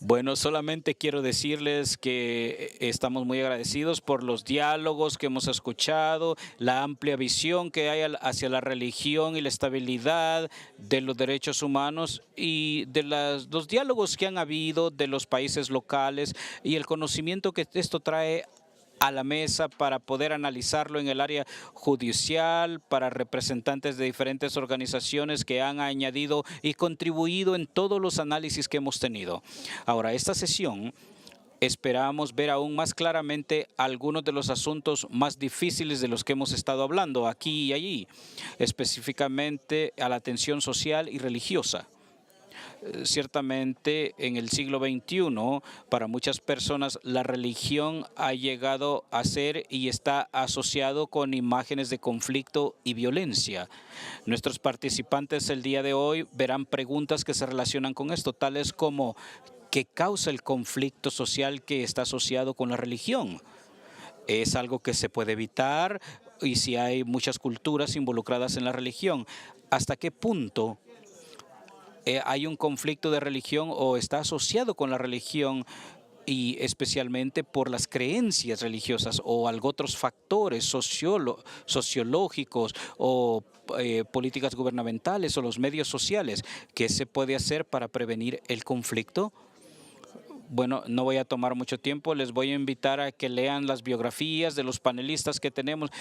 Bueno, solamente quiero decirles que estamos muy agradecidos por los diálogos que hemos escuchado, la amplia visión que hay hacia la religión y la estabilidad de los derechos humanos y de los diálogos que han habido de los países locales y el conocimiento que esto trae a la mesa para poder analizarlo en el área judicial, para representantes de diferentes organizaciones que han añadido y contribuido en todos los análisis que hemos tenido. Ahora, esta sesión esperamos ver aún más claramente algunos de los asuntos más difíciles de los que hemos estado hablando aquí y allí, específicamente a la atención social y religiosa. Ciertamente en el siglo XXI, para muchas personas, la religión ha llegado a ser y está asociado con imágenes de conflicto y violencia. Nuestros participantes el día de hoy verán preguntas que se relacionan con esto, tales como ¿qué causa el conflicto social que está asociado con la religión? ¿Es algo que se puede evitar? Y si hay muchas culturas involucradas en la religión, ¿hasta qué punto hay un conflicto de religión o está asociado con la religión y especialmente por las creencias religiosas o algo otros factores sociológicos o políticas gubernamentales o los medios sociales? ¿Qué se puede hacer para prevenir el conflicto? Bueno, no voy a tomar mucho tiempo. Les voy a invitar a que lean las biografías de los panelistas que tenemos.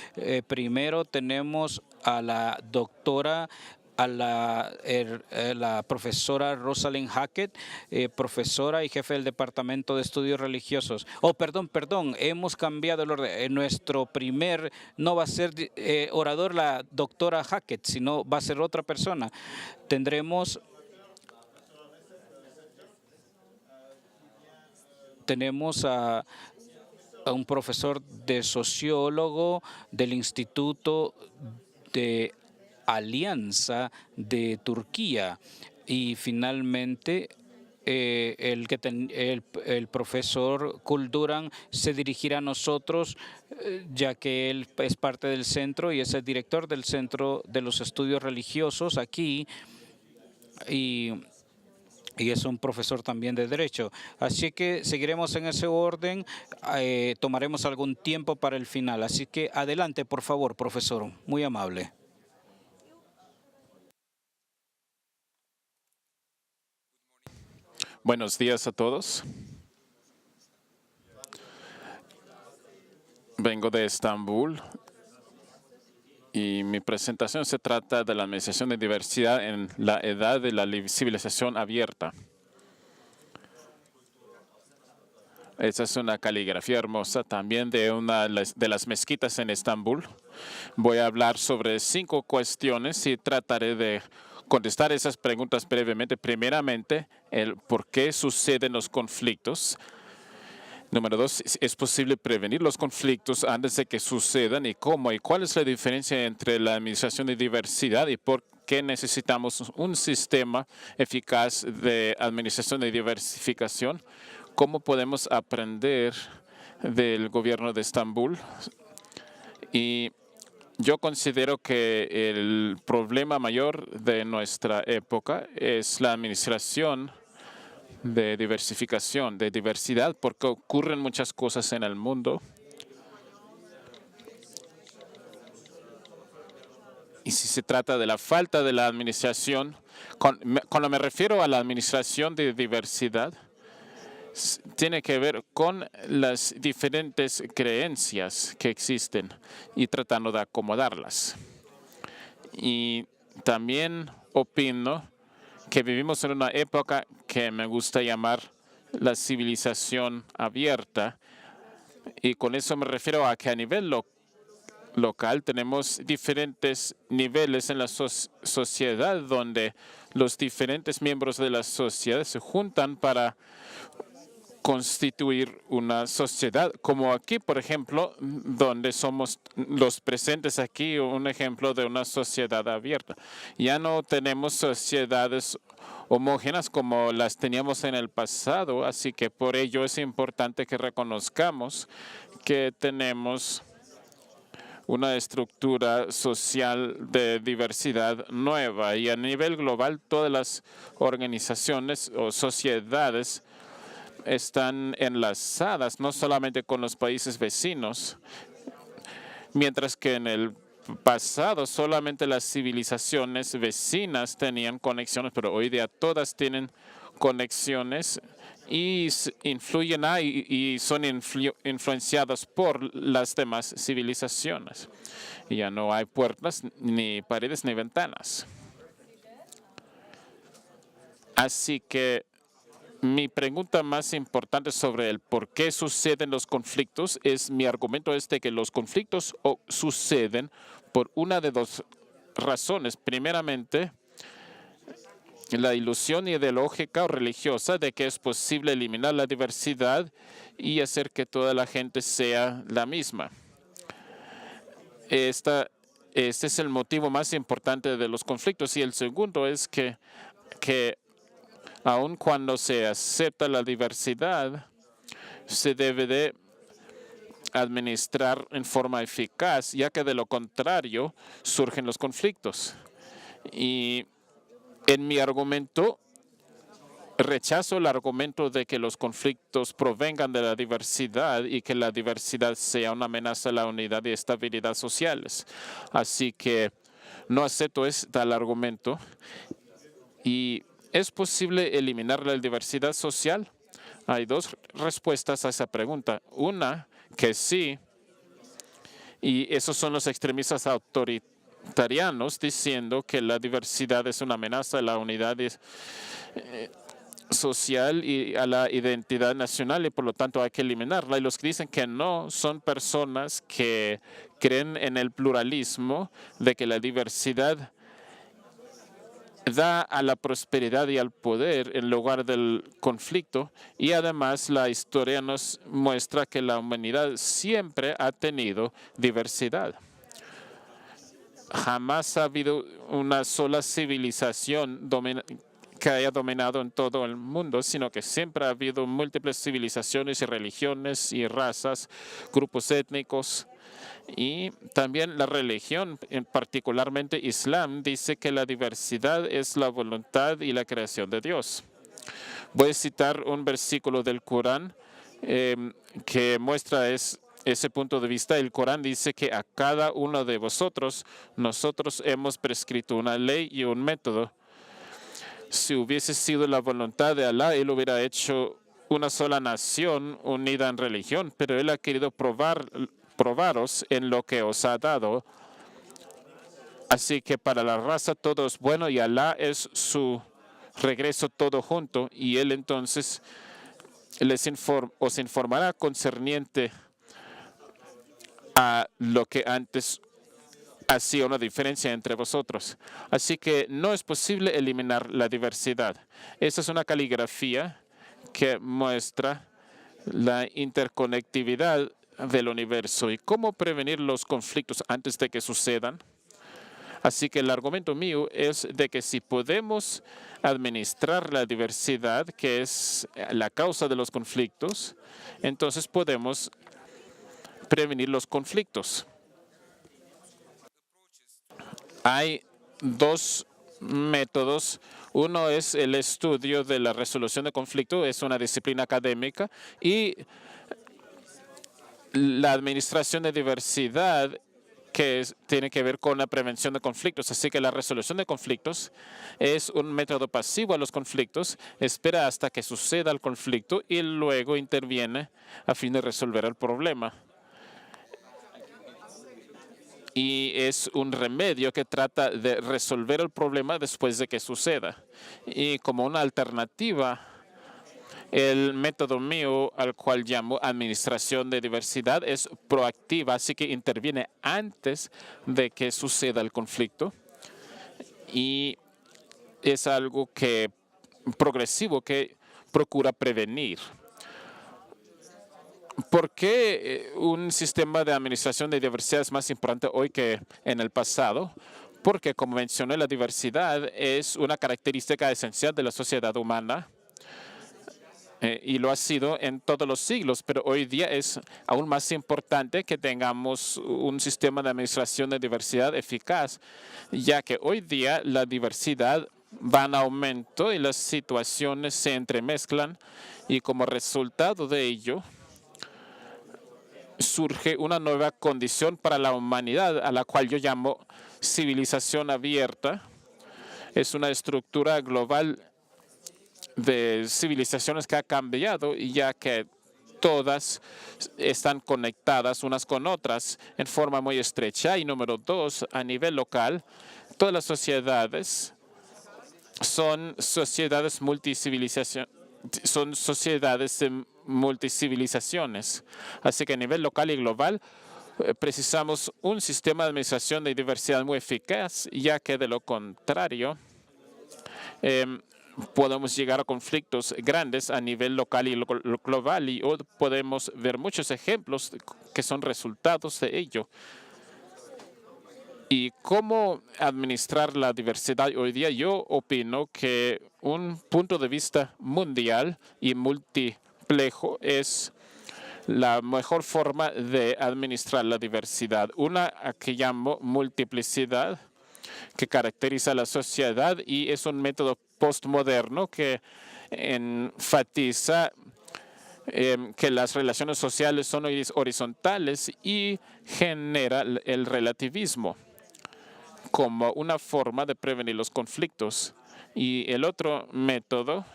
Primero tenemos a la doctora, la profesora Rosalind Hackett, profesora y jefe del Departamento de Estudios Religiosos. Oh, perdón, hemos cambiado el orden. Nuestro primer no va a ser orador la doctora Hackett, sino va a ser otra persona. Tenemos a un profesor de sociólogo del Instituto de Alianza de Turquía y finalmente el profesor Kulduran se dirigirá a nosotros ya que él es parte del centro y es el director del Centro de los Estudios Religiosos aquí y es un profesor también de Derecho. Así que seguiremos en ese orden, tomaremos algún tiempo para el final. Así que adelante, por favor, profesor, muy amable. Buenos días a todos. Vengo de Estambul y mi presentación se trata de la administración de diversidad en la edad de la civilización abierta. Esa es una caligrafía hermosa también de una de las mezquitas en Estambul. Voy a hablar sobre 5 cuestiones y trataré de contestar esas preguntas brevemente. Primeramente, el por qué suceden los conflictos. Número 2, ¿es posible prevenir los conflictos antes de que sucedan y cómo? ¿Y cuál es la diferencia entre la administración de diversidad y por qué necesitamos un sistema eficaz de administración de diversificación? ¿Cómo podemos aprender del gobierno de Estambul? Y yo considero que el problema mayor de nuestra época es la administración de diversificación, de diversidad, porque ocurren muchas cosas en el mundo. Y si se trata de la falta de la administración, cuando me refiero a la administración de diversidad, tiene que ver con las diferentes creencias que existen y tratando de acomodarlas. Y también opino que vivimos en una época que me gusta llamar la civilización abierta, y con eso me refiero a que a nivel local tenemos diferentes niveles en la sociedad donde los diferentes miembros de la sociedad se juntan para constituir una sociedad, como aquí, por ejemplo, donde somos los presentes aquí, un ejemplo de una sociedad abierta. Ya no tenemos sociedades homogéneas como las teníamos en el pasado, así que por ello es importante que reconozcamos que tenemos una estructura social de diversidad nueva y a nivel global todas las organizaciones o sociedades están enlazadas no solamente con los países vecinos, mientras que en el pasado solamente las civilizaciones vecinas tenían conexiones, pero hoy día todas tienen conexiones y influyen y son influenciadas por las demás civilizaciones. Y ya no hay puertas, ni paredes, ni ventanas. Así que mi pregunta más importante sobre el por qué suceden los conflictos mi argumento es de que los conflictos suceden por una de dos razones. Primeramente, la ilusión ideológica o religiosa de que es posible eliminar la diversidad y hacer que toda la gente sea la misma. Este es el motivo más importante de los conflictos. Y el segundo es que aun cuando se acepta la diversidad, se debe de administrar en forma eficaz, ya que de lo contrario surgen los conflictos. Y en mi argumento, rechazo el argumento de que los conflictos provengan de la diversidad y que la diversidad sea una amenaza a la unidad y estabilidad sociales. Así que no acepto tal argumento. ¿Y es posible eliminar la diversidad social? Hay dos respuestas a esa pregunta. Una, que sí, y esos son los extremistas autoritarianos diciendo que la diversidad es una amenaza a la unidad social y a la identidad nacional y por lo tanto hay que eliminarla. Y los que dicen que no son personas que creen en el pluralismo, de que la diversidad da a la prosperidad y al poder en lugar del conflicto. Y además la historia nos muestra que la humanidad siempre ha tenido diversidad. Jamás ha habido una sola civilización que haya dominado en todo el mundo, sino que siempre ha habido múltiples civilizaciones y religiones y razas, grupos étnicos. Y también la religión, particularmente Islam, dice que la diversidad es la voluntad y la creación de Dios. Voy a citar un versículo del Corán que muestra ese punto de vista. El Corán dice que a cada uno de vosotros, nosotros hemos prescrito una ley y un método. Si hubiese sido la voluntad de Alá, Él hubiera hecho una sola nación unida en religión, pero Él ha querido probaros en lo que os ha dado. Así que para la raza todo es bueno y Alá es su regreso todo junto, y Él entonces os informará concerniente a lo que antes hacía una diferencia entre vosotros. Así que no es posible eliminar la diversidad. Esa es una caligrafía que muestra la interconectividad del universo y cómo prevenir los conflictos antes de que sucedan. Así que el argumento mío es de que si podemos administrar la diversidad, que es la causa de los conflictos, entonces podemos prevenir los conflictos. Hay dos métodos. Uno es el estudio de la resolución de conflicto, es una disciplina académica, y la administración de diversidad, que tiene que ver con la prevención de conflictos. Así que la resolución de conflictos es un método pasivo a los conflictos, espera hasta que suceda el conflicto y luego interviene a fin de resolver el problema. Y es un remedio que trata de resolver el problema después de que suceda. Y como una alternativa, el método mío, al cual llamo administración de diversidad, es proactiva, así que interviene antes de que suceda el conflicto. Y es algo progresivo que procura prevenir. ¿Por qué un sistema de administración de diversidad es más importante hoy que en el pasado? Porque, como mencioné, la diversidad es una característica esencial de la sociedad humana y lo ha sido en todos los siglos, pero hoy día es aún más importante que tengamos un sistema de administración de diversidad eficaz, ya que hoy día la diversidad van a aumento y las situaciones se entremezclan y como resultado de ello surge una nueva condición para la humanidad a la cual yo llamo civilización abierta. Es una estructura global de civilizaciones que ha cambiado ya que todas están conectadas unas con otras en forma muy estrecha. Y número dos, a nivel local, todas las sociedades son sociedades multicivilizaciones. Así que a nivel local y global precisamos un sistema de administración de diversidad muy eficaz, ya que de lo contrario podemos llegar a conflictos grandes a nivel local y global, y hoy podemos ver muchos ejemplos que son resultados de ello. ¿Y cómo administrar la diversidad hoy día? Yo opino que un punto de vista mundial y multiplejo es la mejor forma de administrar la diversidad. Una que llamo multiplicidad, que caracteriza a la sociedad y es un método postmoderno que enfatiza que las relaciones sociales son horizontales y genera el relativismo como una forma de prevenir los conflictos. Y el otro método,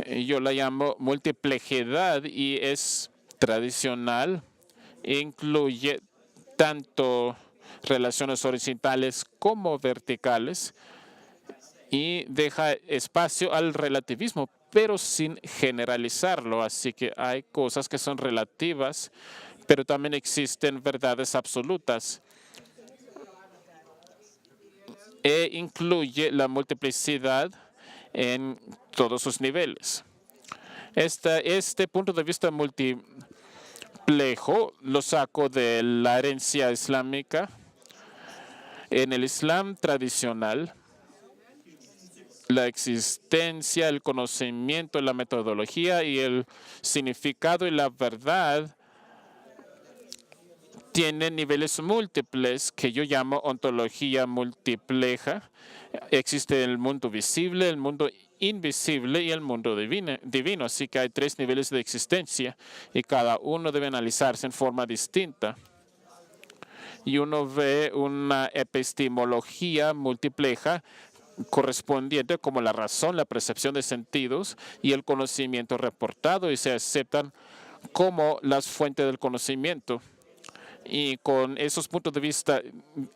yo la llamo multiplejidad y es tradicional, incluye tanto relaciones horizontales como verticales y deja espacio al relativismo, pero sin generalizarlo. Así que hay cosas que son relativas, pero también existen verdades absolutas. E incluye la multiplicidad en todos sus niveles. Este punto de vista multiplejo lo saco de la herencia islámica. En el Islam tradicional, la existencia, el conocimiento, la metodología y el significado y la verdad tienen niveles múltiples que yo llamo ontología multipleja. Existe el mundo visible, el mundo invisible y el mundo divino. Así que hay tres niveles de existencia y cada uno debe analizarse en forma distinta. Y uno ve una epistemología multipleja correspondiente como la razón, la percepción de sentidos y el conocimiento reportado, y se aceptan como las fuentes del conocimiento. Y con esos puntos de vista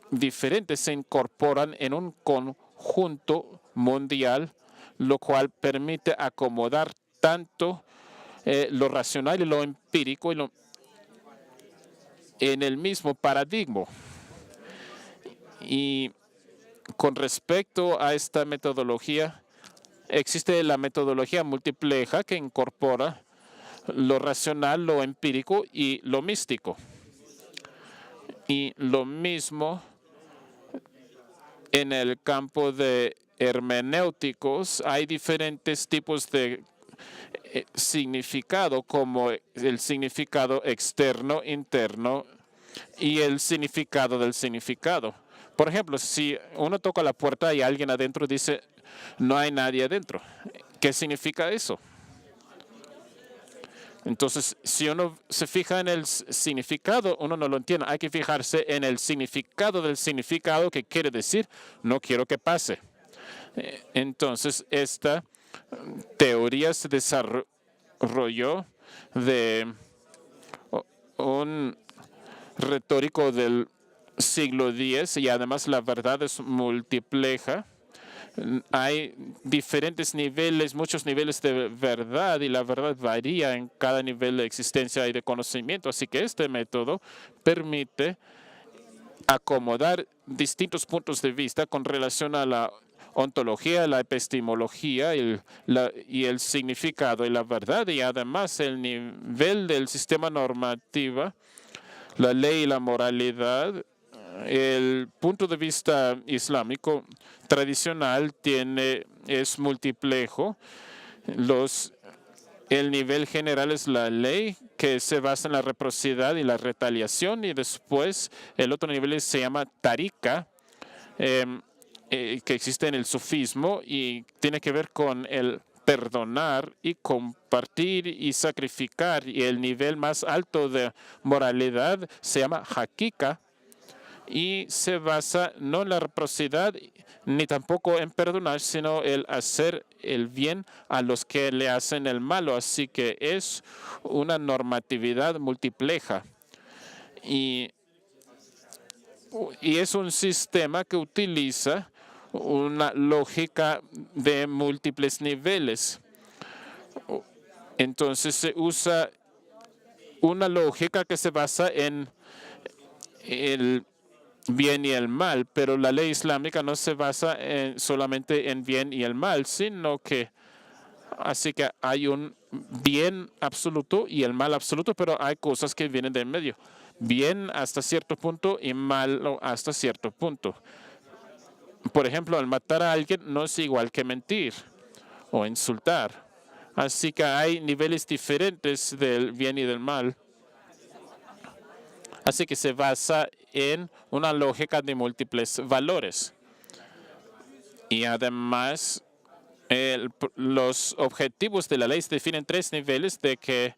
diferentes se incorporan en un conjunto mundial, lo cual permite acomodar tanto lo racional y lo empírico en el mismo paradigma. Y con respecto a esta metodología, existe la metodología multipleja que incorpora lo racional, lo empírico y lo místico. Y lo mismo en el campo de hermenéuticos, hay diferentes tipos de significado, como el significado externo, interno y el significado del significado. Por ejemplo, si uno toca la puerta y alguien adentro dice, no hay nadie adentro, ¿qué significa eso? Entonces, si uno se fija en el significado, uno no lo entiende. Hay que fijarse en el significado del significado, que quiere decir, no quiero que pase. Entonces, esta teoría se desarrolló de un retórico del siglo X y además la verdad es multipleja. Hay diferentes niveles, muchos niveles de verdad, y la verdad varía en cada nivel de existencia y de conocimiento. Así que este método permite acomodar distintos puntos de vista con relación a la ontología, la epistemología y el significado y la verdad, y además el nivel del sistema normativo, la ley y la moralidad. El punto de vista islámico tradicional es multiplejo. El nivel general es la ley, que se basa en la reciprocidad y la retaliación, y después el otro nivel se llama tarika, que existe en el sufismo y tiene que ver con el perdonar y compartir y sacrificar. Y el nivel más alto de moralidad se llama hakika y se basa no en la reciprocidad ni tampoco en perdonar, sino el hacer el bien a los que le hacen el malo. Así que es una normatividad multipleja. Y es un sistema que utiliza una lógica de múltiples niveles. Entonces se usa una lógica que se basa en el bien y el mal, pero la ley islámica no se basa solamente en bien y el mal, sino que así que hay un bien absoluto y el mal absoluto, pero hay cosas que vienen de en medio. Bien hasta cierto punto y mal hasta cierto punto. Por ejemplo, al matar a alguien no es igual que mentir o insultar. Así que hay niveles diferentes del bien y del mal. Así que se basa en una lógica de múltiples valores. Y además, los objetivos de la ley se definen 3 niveles de que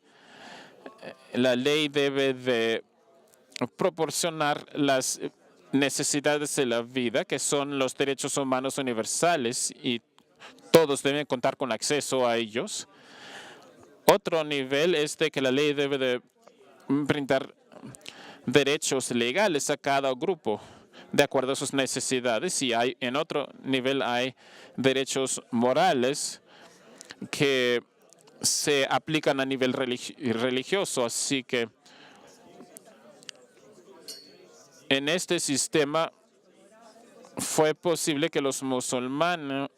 la ley debe de proporcionar las necesidades de la vida, que son los derechos humanos universales y todos deben contar con acceso a ellos. Otro nivel es de que la ley debe de brindar derechos legales a cada grupo de acuerdo a sus necesidades, y en otro nivel hay derechos morales que se aplican a nivel religioso. Así que en este sistema fue posible que los musulmanes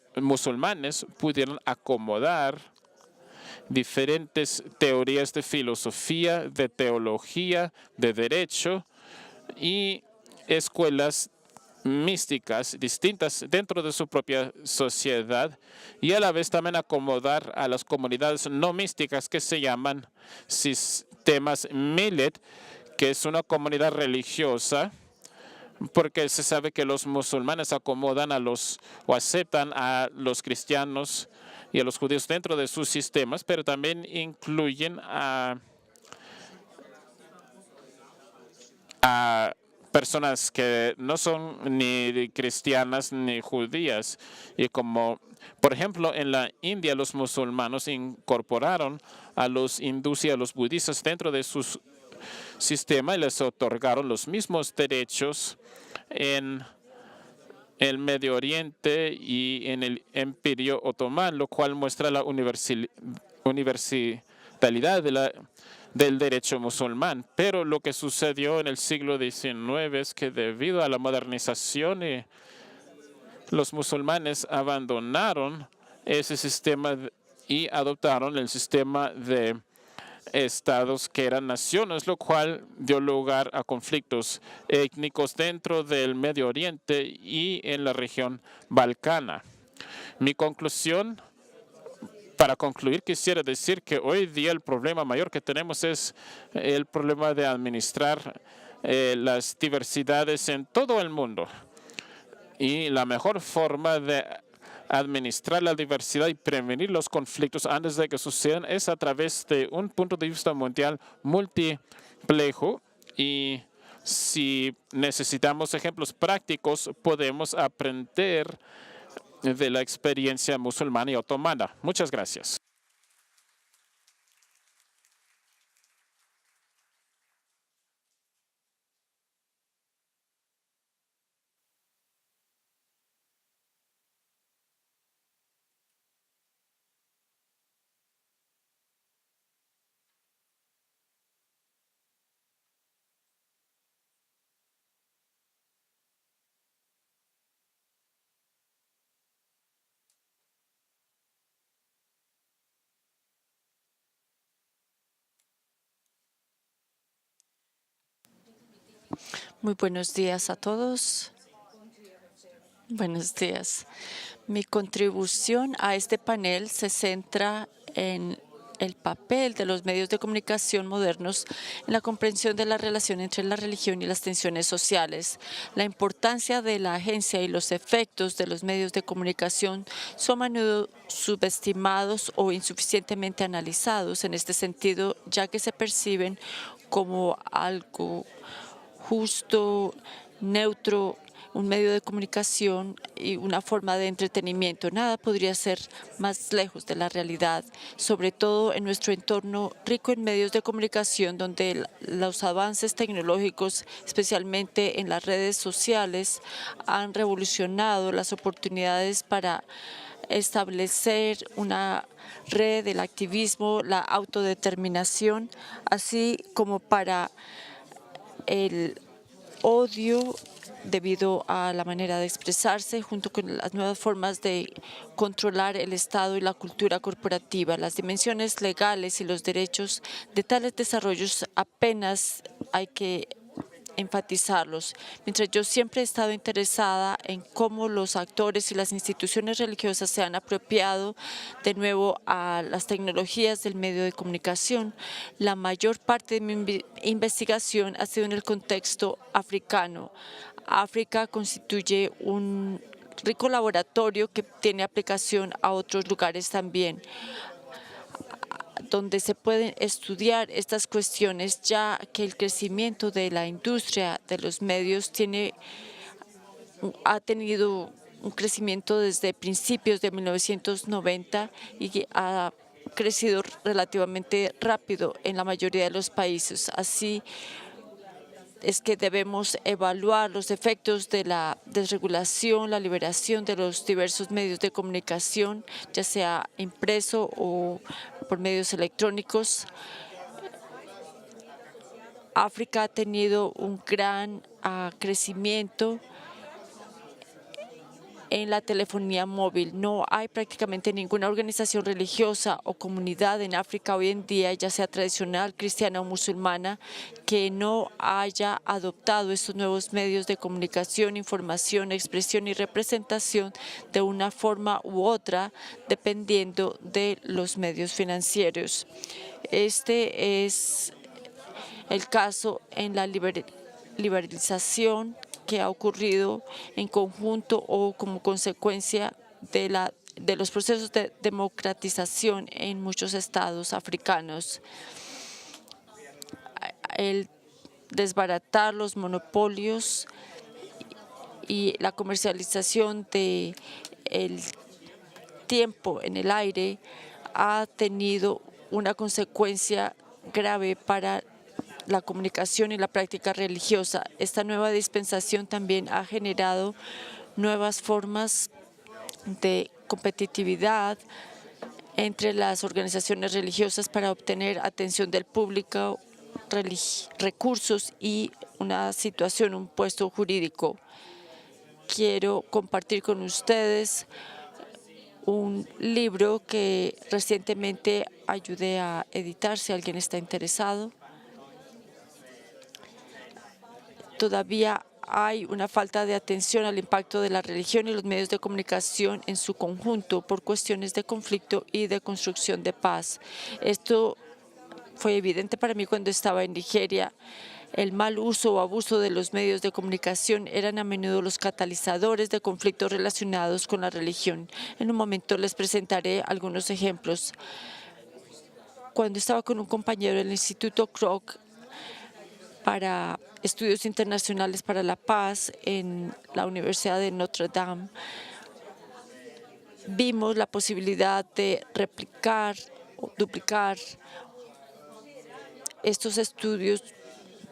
pudieran acomodar diferentes teorías de filosofía, de teología, de derecho y escuelas místicas distintas dentro de su propia sociedad, y a la vez también acomodar a las comunidades no místicas que se llaman sistemas millet, que es una comunidad religiosa, porque se sabe que los musulmanes acomodan o aceptan a los cristianos y a los judíos dentro de sus sistemas, pero también incluyen a personas que no son ni cristianas ni judías. Y como, por ejemplo, en la India los musulmanes incorporaron a los hindúes y a los budistas dentro de su sistema y les otorgaron los mismos derechos en el Medio Oriente y en el Imperio Otomano, lo cual muestra la universalidad del derecho musulmán. Pero lo que sucedió en el siglo XIX es que debido a la modernización los musulmanes abandonaron ese sistema y adoptaron el sistema de estados que eran naciones, lo cual dio lugar a conflictos étnicos dentro del Medio Oriente y en la región balcana. Mi conclusión, para concluir, quisiera decir que hoy día el problema mayor que tenemos es el problema de administrar las diversidades en todo el mundo. Y la mejor forma de administrar la diversidad y prevenir los conflictos antes de que sucedan es a través de un punto de vista mundial multiplejo. Y si necesitamos ejemplos prácticos, podemos aprender de la experiencia musulmana y otomana. Muchas gracias. Muy buenos días a todos. Buenos días. Mi contribución a este panel se centra en el papel de los medios de comunicación modernos en la comprensión de la relación entre la religión y las tensiones sociales. La importancia de la agencia y los efectos de los medios de comunicación son a menudo subestimados o insuficientemente analizados en este sentido, ya que se perciben como algo justo, neutro, un medio de comunicación y una forma de entretenimiento. Nada podría ser más lejos de la realidad, sobre todo en nuestro entorno rico en medios de comunicación, donde los avances tecnológicos, especialmente en las redes sociales, han revolucionado las oportunidades para establecer una red del activismo, la autodeterminación, así como para el odio debido a la manera de expresarse, junto con las nuevas formas de controlar el Estado y la cultura corporativa. Las dimensiones legales y los derechos de tales desarrollos apenas hay que enfatizarlos. Mientras yo siempre he estado interesada en cómo los actores y las instituciones religiosas se han apropiado de nuevo a las tecnologías del medio de comunicación, la mayor parte de mi investigación ha sido en el contexto africano. África constituye un rico laboratorio que tiene aplicación a otros lugares también, donde se pueden estudiar estas cuestiones, ya que el crecimiento de la industria de los medios ha tenido un crecimiento desde principios de 1990 y ha crecido relativamente rápido en la mayoría de los países. Así es que debemos evaluar los efectos de la desregulación, la liberación de los diversos medios de comunicación, ya sea impreso o por medios electrónicos. África ha tenido un gran crecimiento en la telefonía móvil. No hay prácticamente ninguna organización religiosa o comunidad en África hoy en día, ya sea tradicional, cristiana o musulmana, que no haya adoptado estos nuevos medios de comunicación, información, expresión y representación de una forma u otra, dependiendo de los medios financieros. Este es el caso en la liberalización que ha ocurrido en conjunto o como consecuencia de los procesos de democratización en muchos estados africanos. El desbaratar los monopolios y la comercialización del tiempo en el aire ha tenido una consecuencia grave para la comunicación y la práctica religiosa. Esta nueva dispensación también ha generado nuevas formas de competitividad entre las organizaciones religiosas para obtener atención del público, recursos y una situación, un puesto jurídico. Quiero compartir con ustedes un libro que recientemente ayudé a editar, si alguien está interesado. Todavía hay una falta de atención al impacto de la religión y los medios de comunicación en su conjunto por cuestiones de conflicto y de construcción de paz. Esto fue evidente para mí cuando estaba en Nigeria. El mal uso o abuso de los medios de comunicación eran a menudo los catalizadores de conflictos relacionados con la religión. En un momento les presentaré algunos ejemplos. Cuando estaba con un compañero del Instituto Kroc para Estudios Internacionales para la Paz en la Universidad de Notre Dame, vimos la posibilidad de replicar o duplicar estos estudios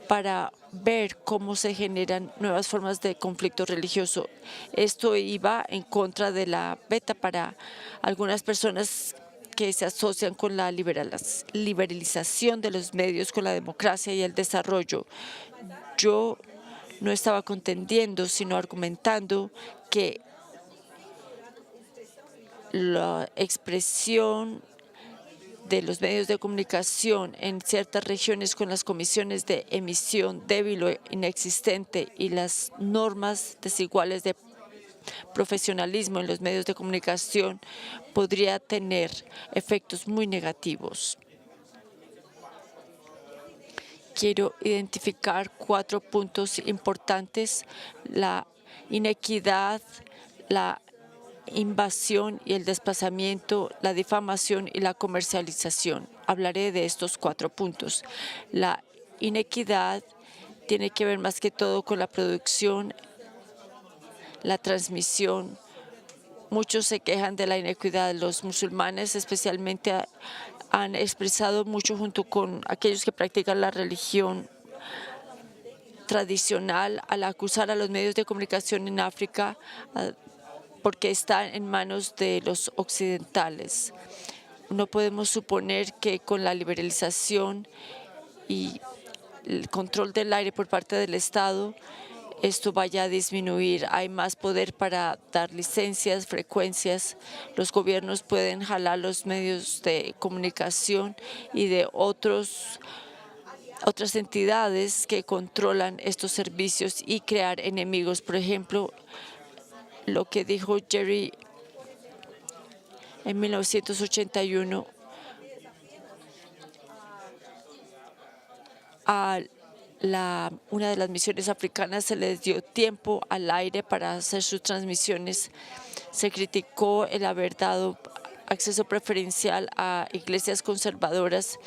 para ver cómo se generan nuevas formas de conflicto religioso. Esto iba en contra de la beta para algunas personas que se asocian con la liberalización de los medios, con la democracia y el desarrollo. Yo no estaba contendiendo, sino argumentando que la expresión de los medios de comunicación en ciertas regiones con las comisiones de emisión débil o inexistente y las normas desiguales de profesionalismo en los medios de comunicación podría tener efectos muy negativos. Quiero identificar 4 puntos importantes: la inequidad, la invasión y el desplazamiento, la difamación y la comercialización. Hablaré de estos 4 puntos. La inequidad tiene que ver más que todo con la producción, la transmisión. Muchos se quejan de la inequidad. Los musulmanes especialmente han expresado mucho junto con aquellos que practican la religión tradicional al acusar a los medios de comunicación en África porque están en manos de los occidentales. No podemos suponer que con la liberalización y el control del aire por parte del Estado, esto vaya a disminuir. Hay más poder para dar licencias, frecuencias. Los gobiernos pueden jalar los medios de comunicación y de otras entidades que controlan estos servicios y crear enemigos. Por ejemplo, lo que dijo Jerry en 1981 a una de las misiones africanas se les dio tiempo al aire para hacer sus transmisiones. Se criticó el haber dado acceso preferencial a iglesias conservadoras,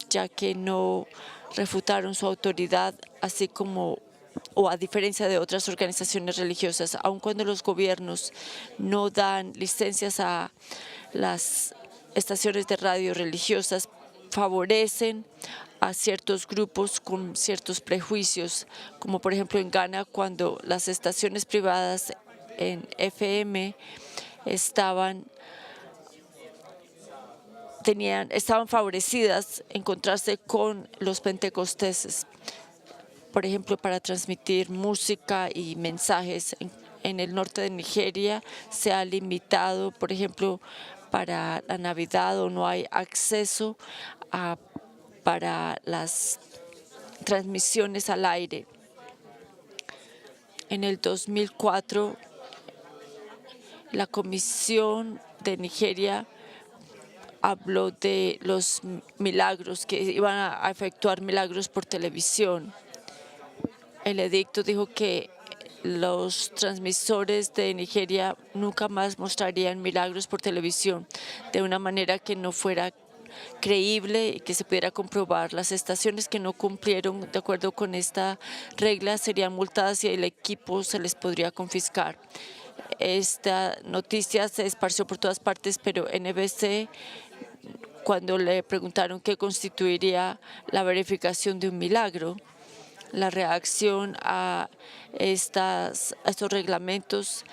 ya que no refutaron su autoridad, así como o a diferencia de otras organizaciones religiosas. Aun cuando los gobiernos no dan licencias a las estaciones de radio religiosas, favorecen a ciertos grupos con ciertos prejuicios, como por ejemplo en Ghana, cuando las estaciones privadas en FM estaban favorecidas encontrarse con los pentecosteses, por ejemplo, para transmitir música y mensajes. En el norte de Nigeria se ha limitado, por ejemplo, para la Navidad, o no hay acceso para las transmisiones al aire. En el 2004, la Comisión de Nigeria habló de los milagros, que iban a efectuar milagros por televisión. El edicto dijo que los transmisores de Nigeria nunca más mostrarían milagros por televisión de una manera que no fuera creíble y que se pudiera comprobar. Las estaciones que no cumplieron de acuerdo con esta regla serían multadas y el equipo se les podría confiscar. Esta noticia se esparció por todas partes, pero NBC, cuando le preguntaron qué constituiría la verificación de un milagro, la reacción a estos reglamentos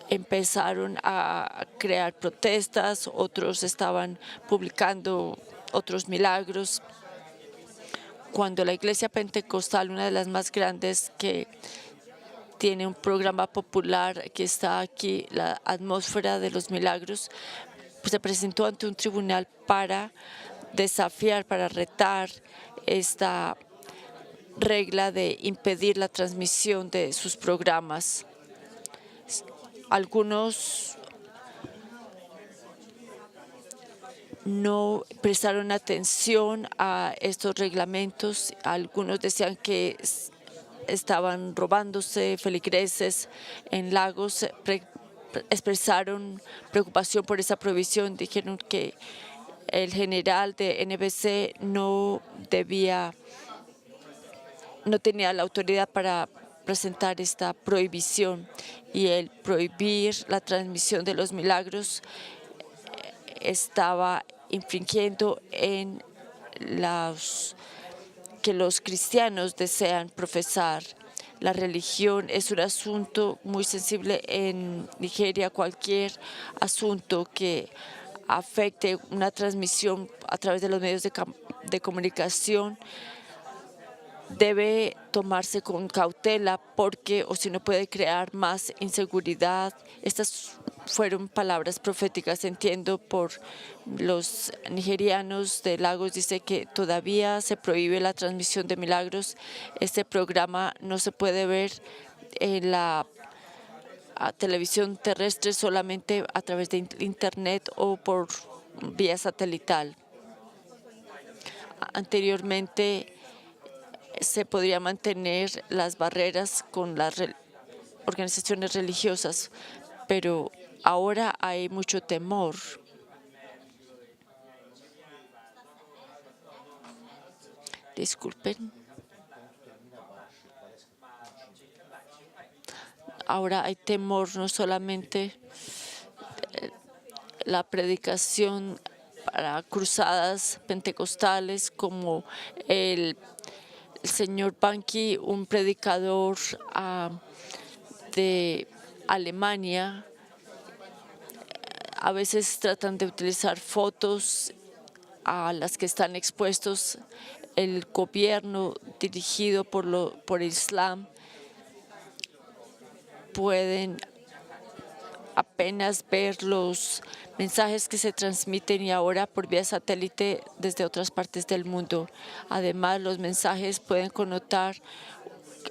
empezaron a crear protestas, otros estaban publicando otros milagros. Cuando la Iglesia Pentecostal, una de las más grandes, que tiene un programa popular que está aquí, la atmósfera de los milagros, pues se presentó ante un tribunal para desafiar, para retar esta regla de impedir la transmisión de sus programas. Algunos no prestaron atención a estos reglamentos. Algunos decían que estaban robándose feligreses en lagos. Expresaron preocupación por esa prohibición. Dijeron que el general de NBC no tenía la autoridad para presentar esta prohibición, y el prohibir la transmisión de los milagros estaba infringiendo en que los cristianos desean profesar. La religión es un asunto muy sensible en Nigeria. Cualquier asunto que afecte una transmisión a través de los medios de comunicación debe tomarse con cautela, porque o si no puede crear más inseguridad. Estas fueron palabras proféticas. Entiendo por los nigerianos de Lagos, dice que todavía se prohíbe la transmisión de milagros. Este programa no se puede ver en la televisión terrestre solamente a través de Internet o por vía satelital. Anteriormente se podría mantener las barreras con las organizaciones religiosas, pero ahora hay mucho temor. Disculpen. Ahora hay temor, no solamente la predicación para cruzadas pentecostales, como el señor Banqui, un predicador de Alemania. A veces tratan de utilizar fotos a las que están expuestos el gobierno dirigido por el Islam. Pueden apenas ver los mensajes que se transmiten y ahora por vía satélite desde otras partes del mundo. Además, los mensajes pueden connotar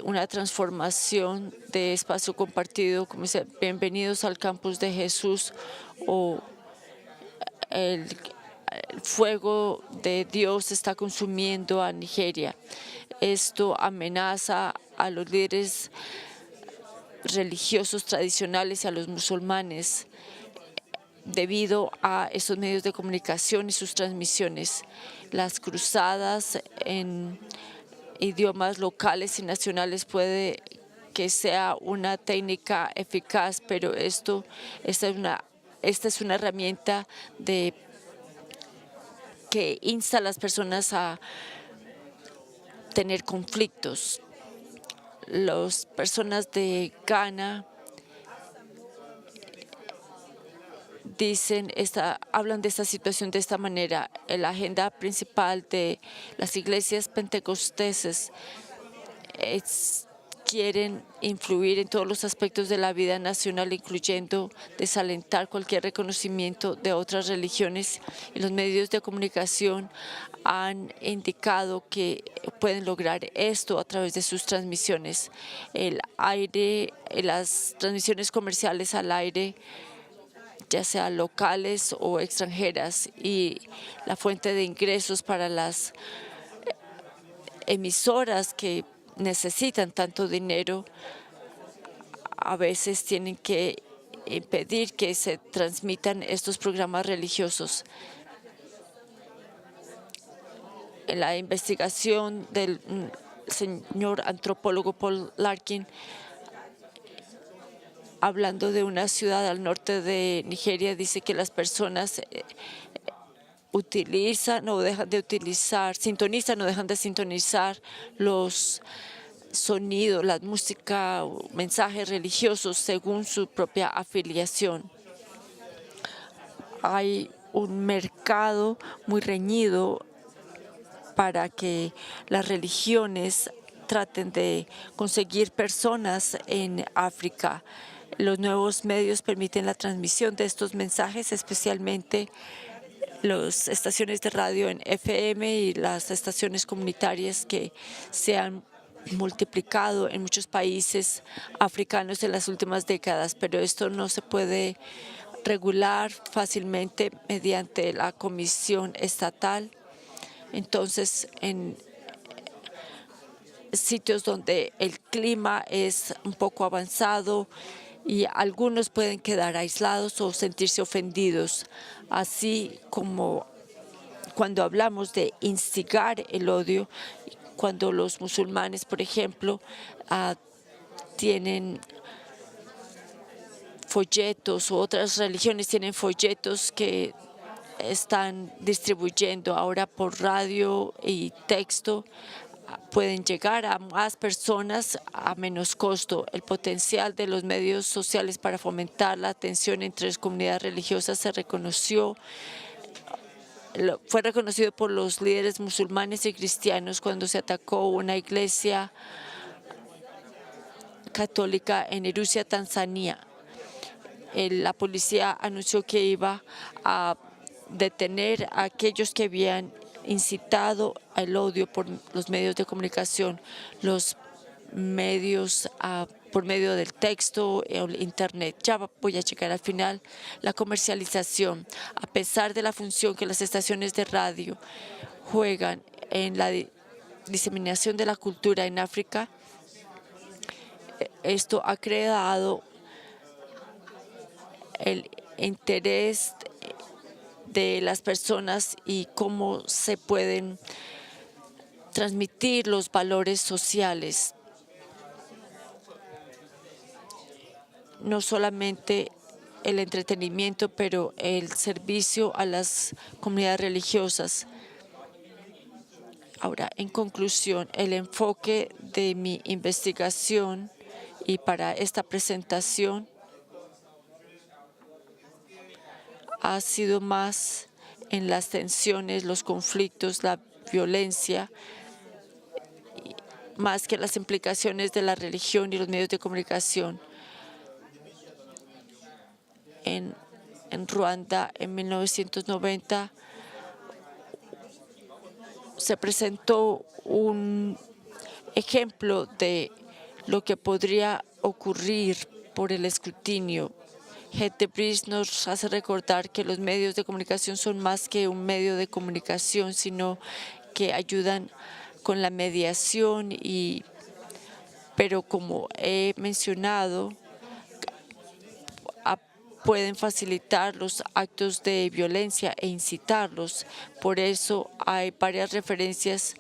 una transformación de espacio compartido, como dice, bienvenidos al campus de Jesús, o el fuego de Dios está consumiendo a Nigeria. Esto amenaza a los líderes religiosos tradicionales y a los musulmanes debido a estos medios de comunicación y sus transmisiones. Las cruzadas en idiomas locales y nacionales puede que sea una técnica eficaz, pero esta es una herramienta que insta a las personas a tener conflictos. Las personas de Ghana hablan de esta situación de esta manera. La agenda principal de las iglesias pentecosteses quieren influir en todos los aspectos de la vida nacional, incluyendo desalentar cualquier reconocimiento de otras religiones, y los medios de comunicación han indicado que pueden lograr esto a través de sus transmisiones. Las transmisiones comerciales al aire, ya sea locales o extranjeras, y la fuente de ingresos para las emisoras que necesitan tanto dinero, a veces tienen que impedir que se transmitan estos programas religiosos. En la investigación del señor antropólogo Paul Larkin, hablando de una ciudad al norte de Nigeria, dice que las personas utilizan o dejan de utilizar, sintonizan o dejan de sintonizar los sonidos, la música o mensajes religiosos según su propia afiliación. Hay un mercado muy reñido para que las religiones traten de conseguir personas en África. Los nuevos medios permiten la transmisión de estos mensajes, especialmente las estaciones de radio en FM y las estaciones comunitarias que se han multiplicado en muchos países africanos en las últimas décadas, pero esto no se puede regular fácilmente mediante la comisión estatal. Entonces, en sitios donde el clima es un poco avanzado y algunos pueden quedar aislados o sentirse ofendidos, así como cuando hablamos de instigar el odio, cuando los musulmanes, por ejemplo, tienen folletos, o otras religiones tienen folletos que están distribuyendo ahora por radio y texto, pueden llegar a más personas a menos costo. El potencial de los medios sociales para fomentar la tensión entre las comunidades religiosas fue reconocido por los líderes musulmanes y cristianos cuando se atacó una iglesia católica en Arusha, Tanzania. La policía anunció que iba a detener a aquellos que habían incitado al odio por los medios de comunicación. Los medios por medio del texto, el Internet. Ya voy a llegar al final. La comercialización. A pesar de la función que las estaciones de radio juegan en la diseminación de la cultura en África, esto ha creado el interés de las personas y cómo se pueden transmitir los valores sociales. No solamente el entretenimiento, pero el servicio a las comunidades religiosas. Ahora, en conclusión, el enfoque de mi investigación y para esta presentación ha sido más en las tensiones, los conflictos, la violencia, más que las implicaciones de la religión y los medios de comunicación. En Ruanda, en 1990, se presentó un ejemplo de lo que podría ocurrir por el escrutinio. Hetebriz nos hace recordar que los medios de comunicación son más que un medio de comunicación, sino que ayudan con la mediación, pero como he mencionado, pueden facilitar los actos de violencia e incitarlos. Por eso hay varias referencias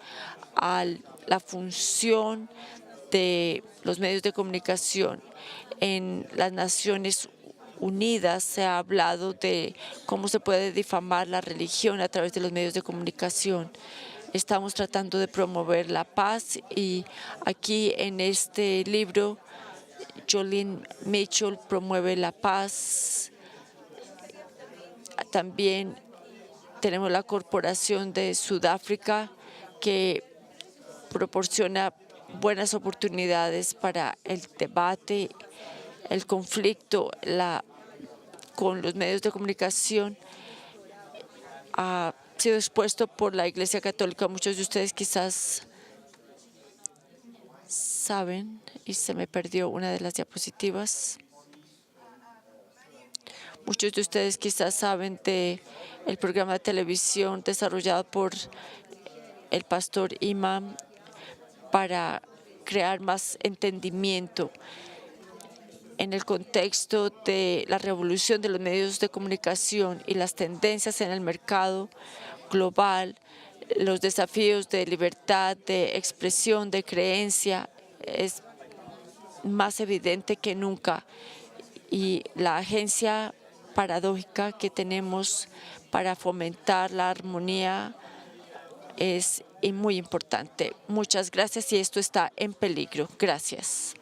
a la función de los medios de comunicación. En las Naciones Unidas se ha hablado de cómo se puede difamar la religión a través de los medios de comunicación. Estamos tratando de promover la paz y aquí en este libro Jolene Mitchell promueve la paz. También tenemos la Corporación de Sudáfrica que proporciona buenas oportunidades para el debate, el conflicto con los medios de comunicación. Ha sido expuesto por la Iglesia Católica. Muchos de ustedes quizás saben, y se me perdió una de las diapositivas. Muchos de ustedes quizás saben de el programa de televisión desarrollado por el pastor Imam para crear más entendimiento en el contexto de la revolución de los medios de comunicación y las tendencias en el mercado global. Los desafíos de libertad, de expresión, de creencia es más evidente que nunca, y la agencia paradójica que tenemos para fomentar la armonía es muy importante. Muchas gracias, y esto está en peligro. Gracias.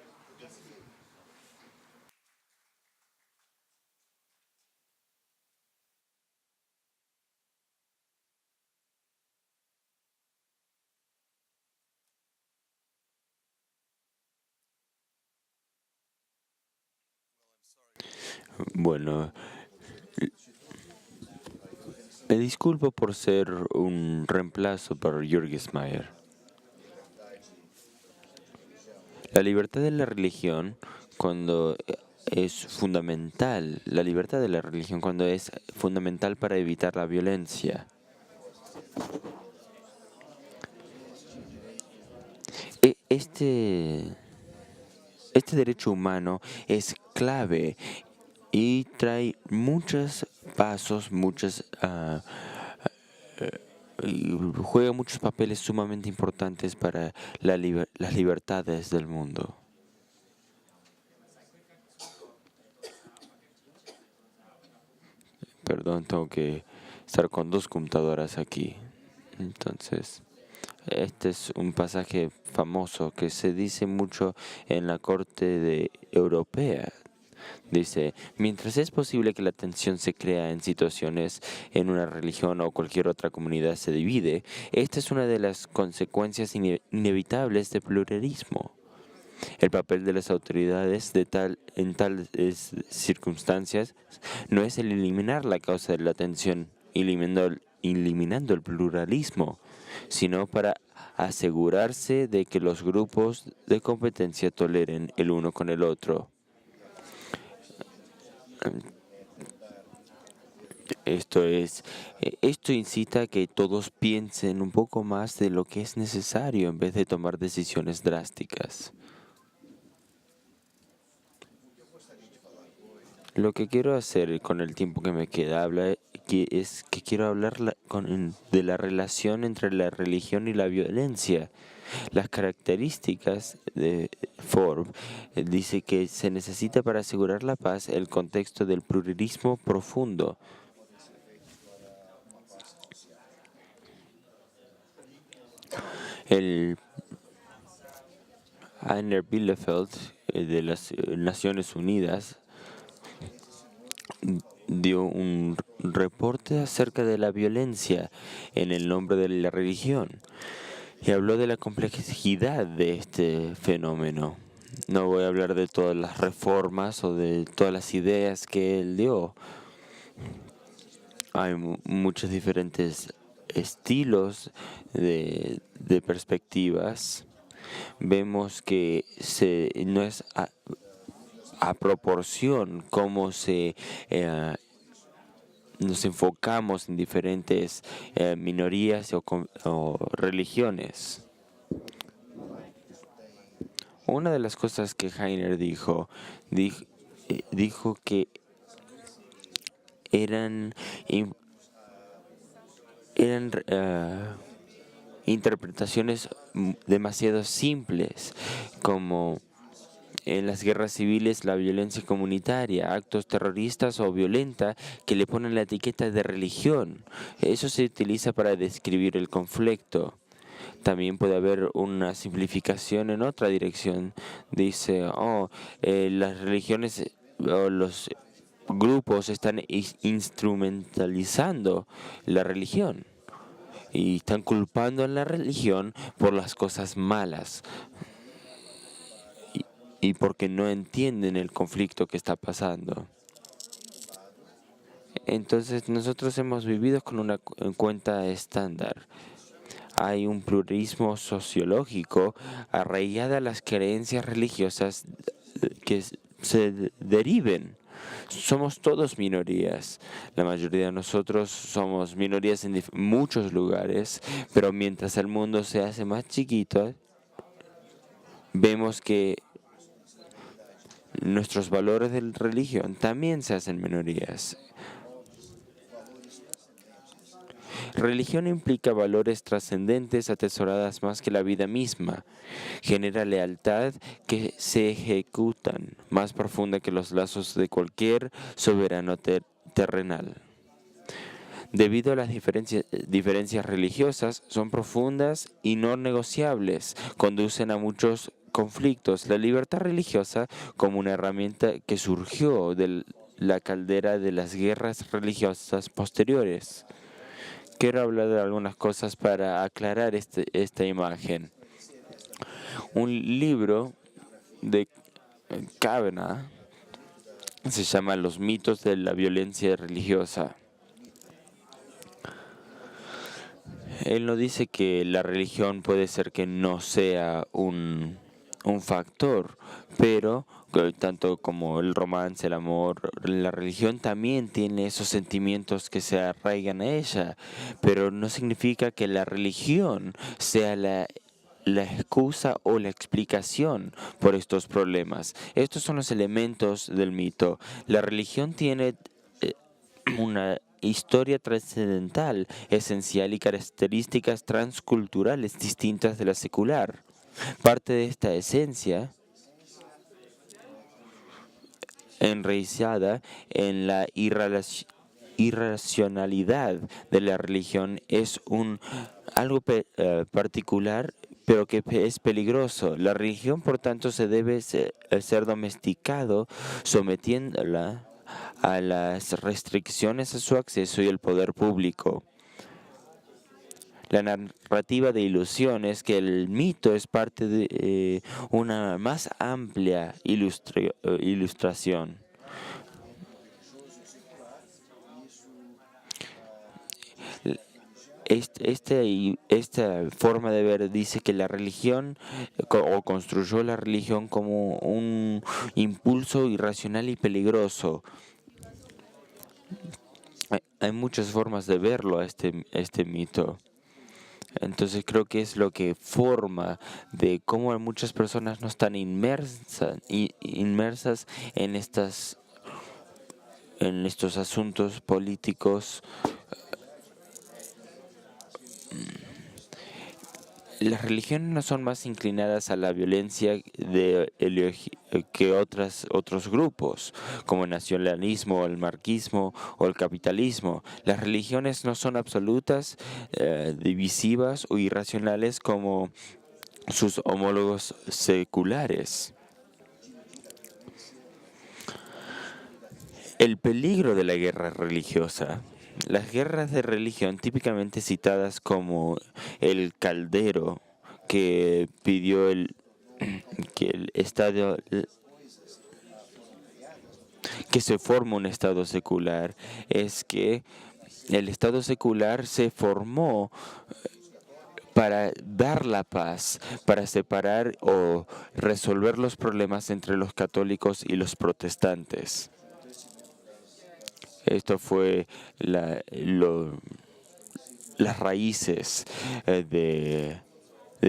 Bueno, me disculpo por ser un reemplazo para Jürgen Mayer. La libertad de la religión cuando es fundamental, la libertad de la religión cuando es fundamental para evitar la violencia. Este derecho humano es clave y trae muchos pasos, juega muchos papeles sumamente importantes para las libertades del mundo. Perdón, tengo que estar con dos computadoras aquí. Entonces, este es un pasaje famoso que se dice mucho en la Corte Europea. Dice, mientras es posible que la tensión se crea en situaciones en una religión o cualquier otra comunidad se divide, esta es una de las consecuencias inevitables del pluralismo. El papel de las autoridades en tales circunstancias no es el eliminar la causa de la tensión, eliminando el pluralismo, sino para asegurarse de que los grupos de competencia toleren el uno con el otro. Esto incita a que todos piensen un poco más de lo que es necesario en vez de tomar decisiones drásticas. Lo que quiero hacer con el tiempo que me queda es que quiero hablar de la relación entre la religión y la violencia. Las características de Forbes dice que se necesita para asegurar la paz el contexto del pluralismo profundo. El Einer Bielefeld de las Naciones Unidas dio un reporte acerca de la violencia en el nombre de la religión y habló de la complejidad de este fenómeno. No voy a hablar de todas las reformas o de todas las ideas que él dio. Hay muchos diferentes estilos de perspectivas. Vemos que no es a proporción cómo nos enfocamos en diferentes minorías o religiones. Una de las cosas que Heiner dijo que eran interpretaciones demasiado simples, como en las guerras civiles la violencia comunitaria, actos terroristas o violenta que le ponen la etiqueta de religión. Eso se utiliza para describir el conflicto. También puede haber una simplificación en otra dirección. Dice, las religiones o los grupos están instrumentalizando la religión y están culpando a la religión por las cosas malas y porque no entienden el conflicto que está pasando. Entonces nosotros hemos vivido con una cuenta estándar. Hay un pluralismo sociológico arraigado a las creencias religiosas que se deriven. Somos todos minorías. La mayoría de nosotros somos minorías en muchos lugares, pero mientras el mundo se hace más chiquito, vemos que nuestros valores de religión también se hacen minorías. Religión implica valores trascendentes atesoradas más que la vida misma. Genera lealtad que se ejecutan, más profunda que los lazos de cualquier soberano terrenal. Debido a las diferencias religiosas, son profundas y no negociables, conducen a muchos conflictos. La libertad religiosa, como una herramienta que surgió de la caldera de las guerras religiosas posteriores. Quiero hablar de algunas cosas para aclarar esta imagen. Un libro de Kavanagh se llama Los mitos de la violencia religiosa. Él no dice que la religión puede ser que no sea un factor, pero tanto como el romance, el amor, la religión también tiene esos sentimientos que se arraigan a ella, pero no significa que la religión sea la excusa o la explicación por estos problemas. Estos son los elementos del mito. La religión tiene una historia trascendental, esencial y características transculturales distintas de la secular. Parte de esta esencia, enraizada en la irracionalidad de la religión, es algo particular, pero que es peligroso. La religión, por tanto, se debe ser domesticado, sometiéndola a las restricciones a su acceso y el poder público. La narrativa de ilusión es que el mito es parte de una más amplia ilustración. esta forma de ver dice que la religión o construyó la religión como un impulso irracional y peligroso. Hay muchas formas de verlo a este mito. Entonces creo que es lo que forma de cómo muchas personas no están inmersas en estos asuntos políticos. Las religiones no son más inclinadas a la violencia que otros grupos, como el nacionalismo, el marxismo o el capitalismo. Las religiones no son absolutas, divisivas o irracionales como sus homólogos seculares. El peligro de la guerra religiosa. Las guerras de religión, típicamente citadas como el caldero que pidió que el Estado, que se forma un Estado secular, es que el Estado secular se formó para dar la paz, para separar o resolver los problemas entre los católicos y los protestantes. Esto fue las raíces de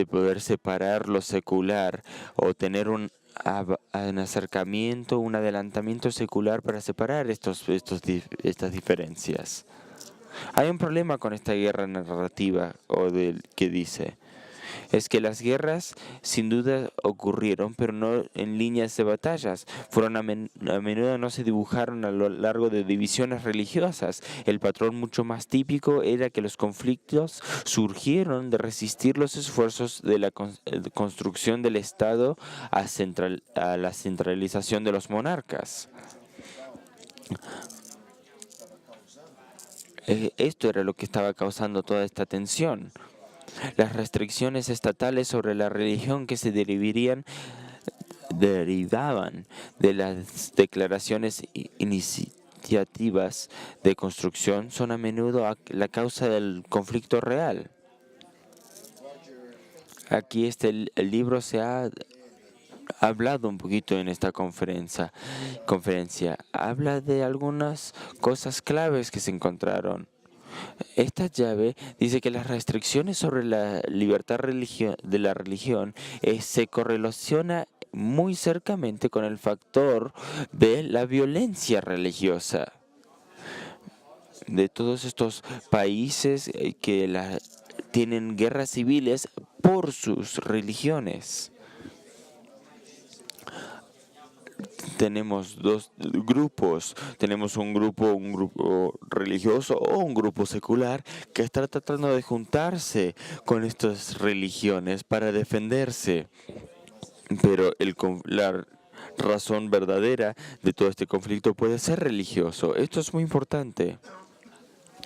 poder separar lo secular o tener un acercamiento, un adelantamiento secular para separar estas diferencias. Hay un problema con esta guerra narrativa que dice. Es que las guerras sin duda ocurrieron, pero no en líneas de batallas. A menudo no se dibujaron a lo largo de divisiones religiosas. El patrón mucho más típico era que los conflictos surgieron de resistir los esfuerzos de la construcción del Estado a la centralización de los monarcas. Esto era lo que estaba causando toda esta tensión. Las restricciones estatales sobre la religión que se derivaban de las declaraciones iniciativas de construcción son a menudo la causa del conflicto real. Aquí el libro se ha hablado un poquito en esta conferencia. Habla de algunas cosas claves que se encontraron. Esta llave dice que las restricciones sobre la libertad de la religión se correlaciona muy cercamente con el factor de la violencia religiosa. De todos estos países que tienen guerras civiles por sus religiones. Tenemos dos grupos. Tenemos un grupo religioso o un grupo secular que está tratando de juntarse con estas religiones para defenderse. Pero la razón verdadera de todo este conflicto puede ser religioso. Esto es muy importante.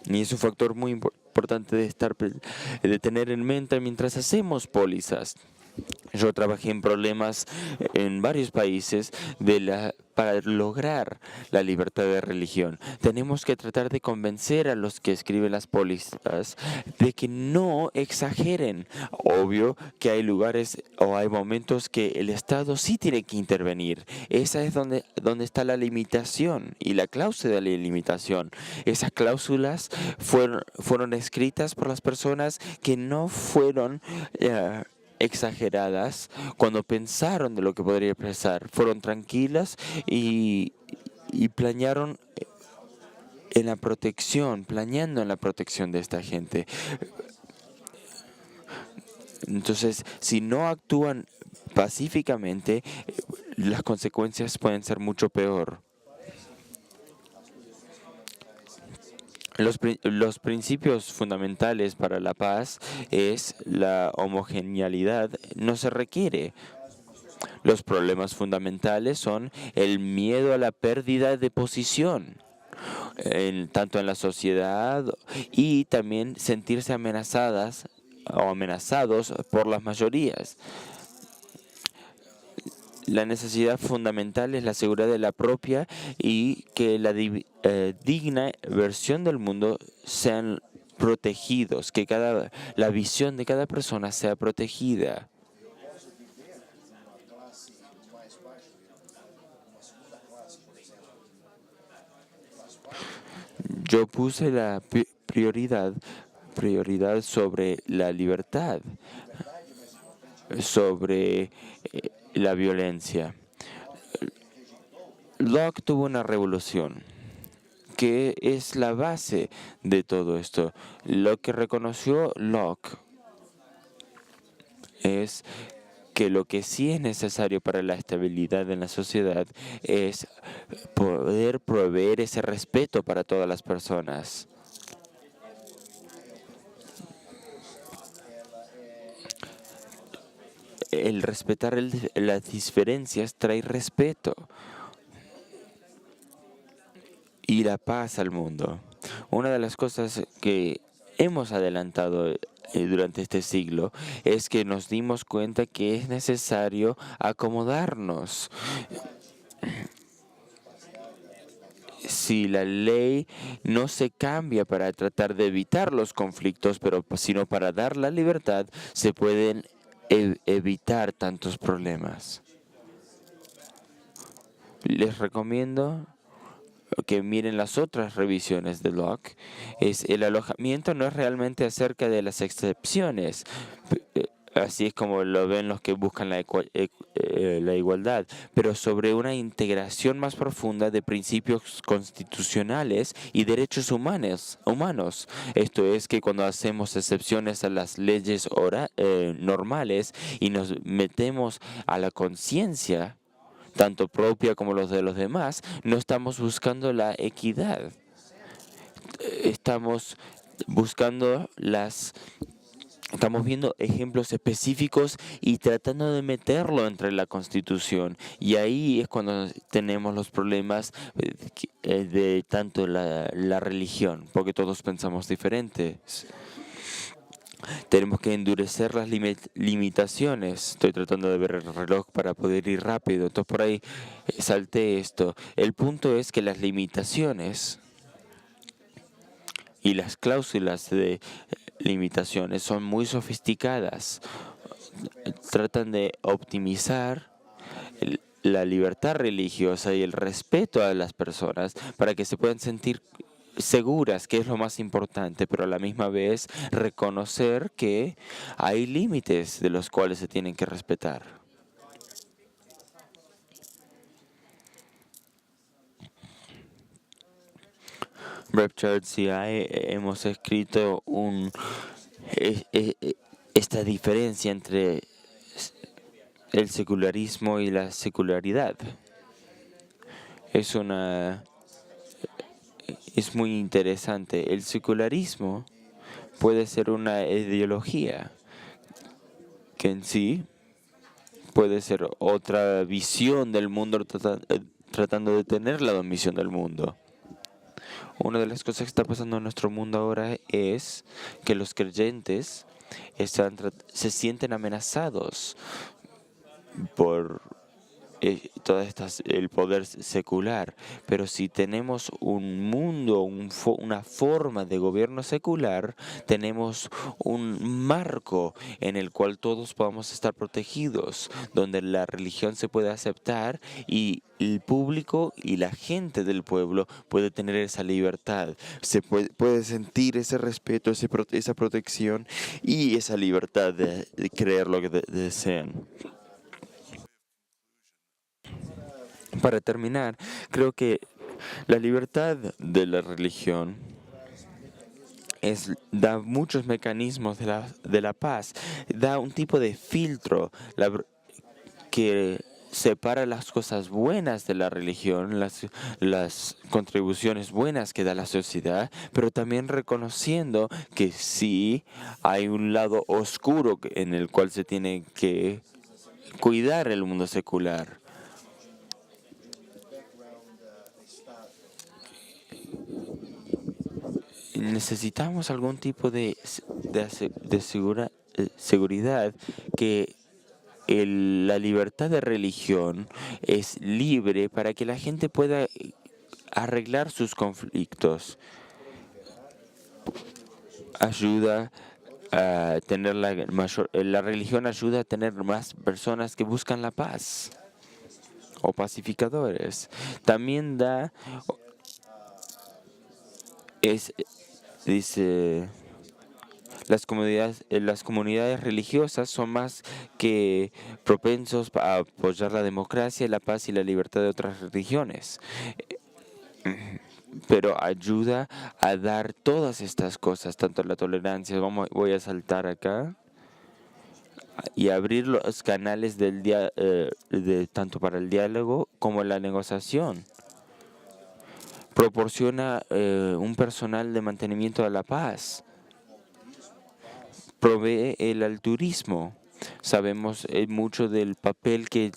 Y es un factor muy importante de tener en mente mientras hacemos pólizas. Yo trabajé en problemas en varios países para lograr la libertad de religión. Tenemos que tratar de convencer a los que escriben las pólizas de que no exageren. Obvio que hay lugares o hay momentos que el Estado sí tiene que intervenir. Esa es donde está la limitación y la cláusula de la limitación. Esas cláusulas fueron escritas por las personas que no fueron exageradas cuando pensaron de lo que podría pasar. Fueron tranquilas y planearon planeando en la protección de esta gente. Entonces, si no actúan pacíficamente, las consecuencias pueden ser mucho peor. Los principios fundamentales para la paz es la homogeneidad, no se requiere. Los problemas fundamentales son el miedo a la pérdida de posición, tanto en la sociedad y también sentirse amenazados por las mayorías. La necesidad fundamental es la seguridad de la propia y que la digna versión del mundo sean protegidos, que la visión de cada persona sea protegida. Yo puse la prioridad sobre la libertad, sobre la violencia. Locke tuvo una revolución que es la base de todo esto. Lo que reconoció Locke es que lo que sí es necesario para la estabilidad en la sociedad es poder proveer ese respeto para todas las personas. El respetar las diferencias trae respeto y la paz al mundo. Una de las cosas que hemos adelantado durante este siglo es que nos dimos cuenta que es necesario acomodarnos. Si la ley no se cambia para tratar de evitar los conflictos, sino para dar la libertad, se pueden evitar tantos problemas. Les recomiendo que miren las otras revisiones de Locke. El alojamiento no es realmente acerca de las excepciones, así es como lo ven los que buscan la igualdad, pero sobre una integración más profunda de principios constitucionales y derechos humanos. Esto es que cuando hacemos excepciones a las leyes normales y nos metemos a la conciencia, tanto propia como los de los demás, no estamos buscando la equidad. Estamos viendo ejemplos específicos y tratando de meterlo entre la Constitución. Y ahí es cuando tenemos los problemas de tanto la religión, porque todos pensamos diferentes. Tenemos que endurecer las limitaciones. Estoy tratando de ver el reloj para poder ir rápido. Entonces por ahí salté esto. El punto es que las limitaciones y las cláusulas de limitaciones son muy sofisticadas. Tratan de optimizar la libertad religiosa y el respeto a las personas para que se puedan sentir seguras, que es lo más importante, pero a la misma vez reconocer que hay límites de los cuales se tienen que respetar. Rev Church y hemos escrito esta diferencia entre el secularismo y la secularidad. Es muy interesante. El secularismo puede ser una ideología que en sí puede ser otra visión del mundo tratando de tener la dominión del mundo. Una de las cosas que está pasando en nuestro mundo ahora es que los creyentes se sienten amenazados por el poder secular, pero si tenemos un mundo, una forma de gobierno secular, tenemos un marco en el cual todos podamos estar protegidos, donde la religión se puede aceptar y el público y la gente del pueblo puede tener esa libertad, se puede sentir ese respeto, esa protección y esa libertad de creer lo que desean. Para terminar, creo que la libertad de la religión da muchos mecanismos de la paz, da un tipo de filtro que separa las cosas buenas de la religión, las contribuciones buenas que da la sociedad, pero también reconociendo que sí hay un lado oscuro en el cual se tiene que cuidar el mundo secular. Necesitamos algún tipo de seguridad que la libertad de religión es libre para que la gente pueda arreglar sus conflictos. ayuda a tener la religión ayuda a tener más personas que buscan la paz o pacificadores. También dice, las comunidades religiosas son más que propensos a apoyar la democracia, la paz y la libertad de otras religiones. Pero ayuda a dar todas estas cosas, tanto la tolerancia, voy a saltar acá, y abrir los canales tanto para el diálogo como la negociación. Proporciona un personal de mantenimiento de la paz. Provee el altruismo. Sabemos mucho del papel que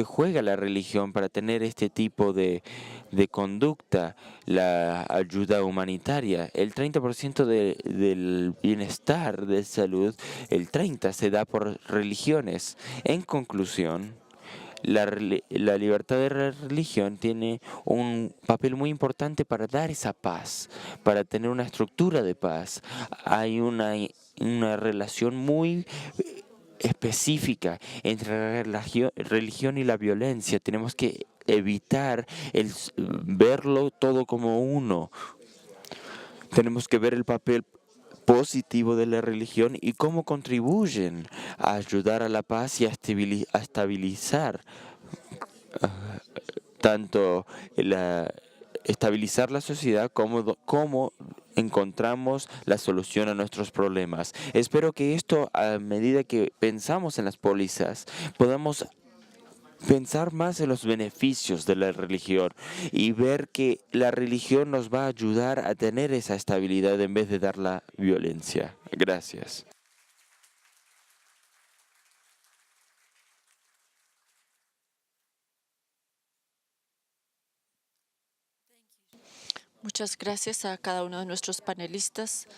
juega la religión para tener este tipo de conducta, la ayuda humanitaria. El 30% del bienestar de salud, el 30% se da por religiones. En conclusión, la libertad de religión tiene un papel muy importante para dar esa paz, para tener una estructura de paz. Hay una relación muy específica entre la religión y la violencia. Tenemos que evitar verlo todo como uno. Tenemos que ver el papel positivo de la religión y cómo contribuyen a ayudar a la paz y a estabilizar tanto estabilizar la sociedad como encontramos la solución a nuestros problemas. Espero que esto, a medida que pensamos en las pólizas, podamos pensar más en los beneficios de la religión y ver que la religión nos va a ayudar a tener esa estabilidad en vez de dar la violencia. Gracias. Muchas gracias a cada uno de nuestros panelistas.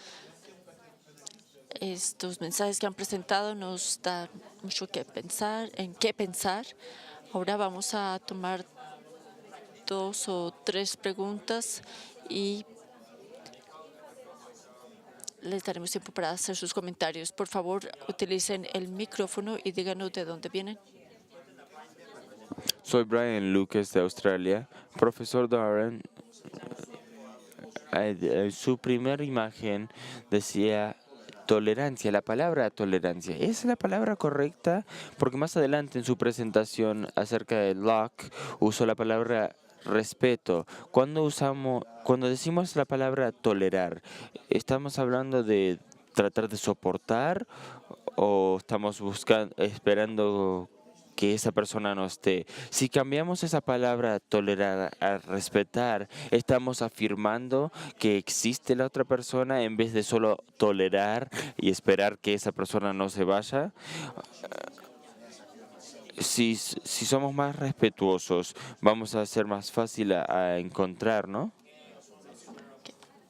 Estos mensajes que han presentado nos dan mucho en qué pensar. Ahora vamos a tomar 2 o 3 preguntas y les daremos tiempo para hacer sus comentarios. Por favor, utilicen el micrófono y díganos de dónde vienen. Soy Brian Lucas de Australia. Profesor Darren, su primera imagen decía tolerancia. La palabra tolerancia, ¿es la palabra correcta? Porque más adelante en su presentación acerca de Locke usó la palabra respeto. Cuando decimos la palabra tolerar, ¿estamos hablando de tratar de soportar o estamos esperando que esa persona no esté? Si cambiamos esa palabra tolerar a respetar, estamos afirmando que existe la otra persona en vez de solo tolerar y esperar que esa persona no se vaya. Si somos más respetuosos, vamos a ser más fácil a encontrar, ¿no?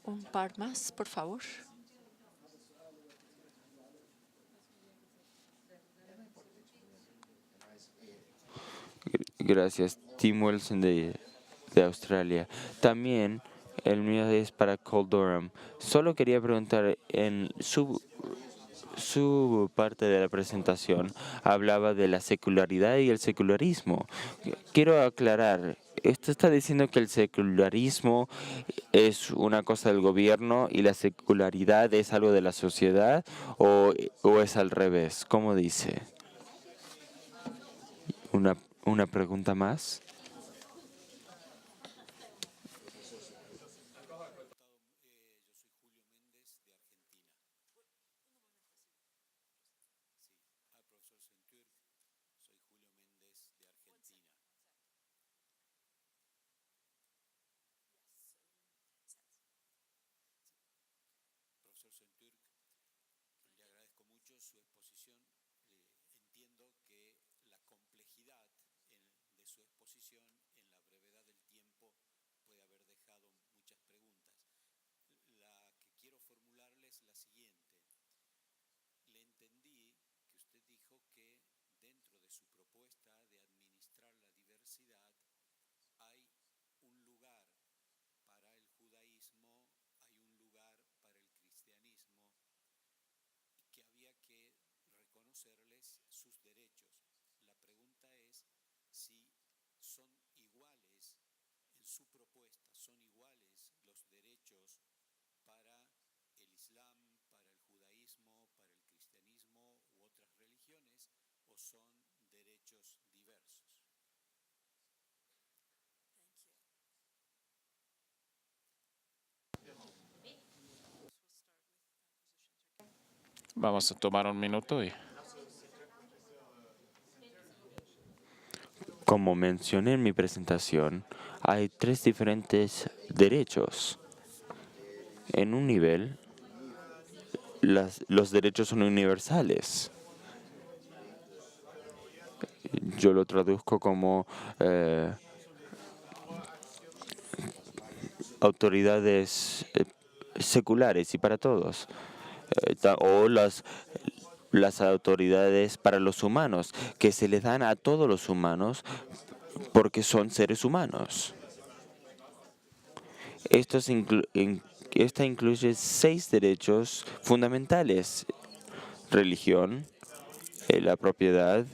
Un par más, por favor. Gracias, Tim Wilson de Australia. También el mío es para Cole Durham. Solo quería preguntar, en su parte de la presentación hablaba de la secularidad y el secularismo. Quiero aclarar, ¿esto está diciendo que el secularismo es una cosa del gobierno y la secularidad es algo de la sociedad o es al revés? ¿Cómo dice? Una pregunta más. Entiendo que la complejidad de su exposición son iguales los derechos para el Islam, para el judaísmo, para el cristianismo u otras religiones, o son derechos diversos? Vamos a tomar un minuto y Como mencioné en mi presentación, hay 3 diferentes derechos. En un nivel, los derechos son universales. Yo lo traduzco como autoridades seculares y para todos. O las autoridades para los humanos, que se les dan a todos los humanos porque son seres humanos. Esta incluye 6 derechos fundamentales: religión, la propiedad,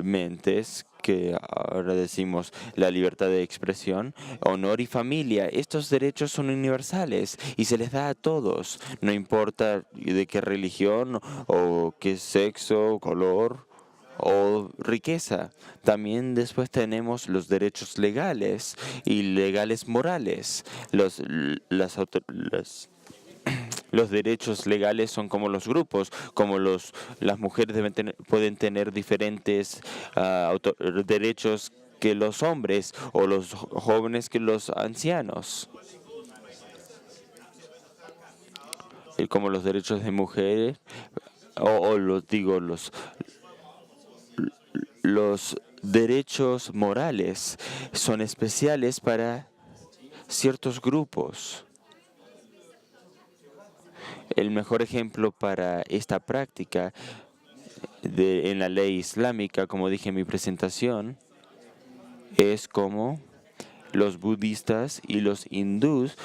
mentes, que ahora decimos la libertad de expresión, honor y familia. Estos derechos son universales y se les da a todos, no importa de qué religión o qué sexo, color o riqueza. También después tenemos los derechos legales y legales morales. Los derechos legales son como los grupos, como las mujeres pueden tener diferentes derechos que los hombres, o los jóvenes que los ancianos. Como los derechos de mujeres, los derechos morales son especiales para ciertos grupos. El mejor ejemplo para esta práctica en la ley islámica, como dije en mi presentación, es como los budistas y los hindús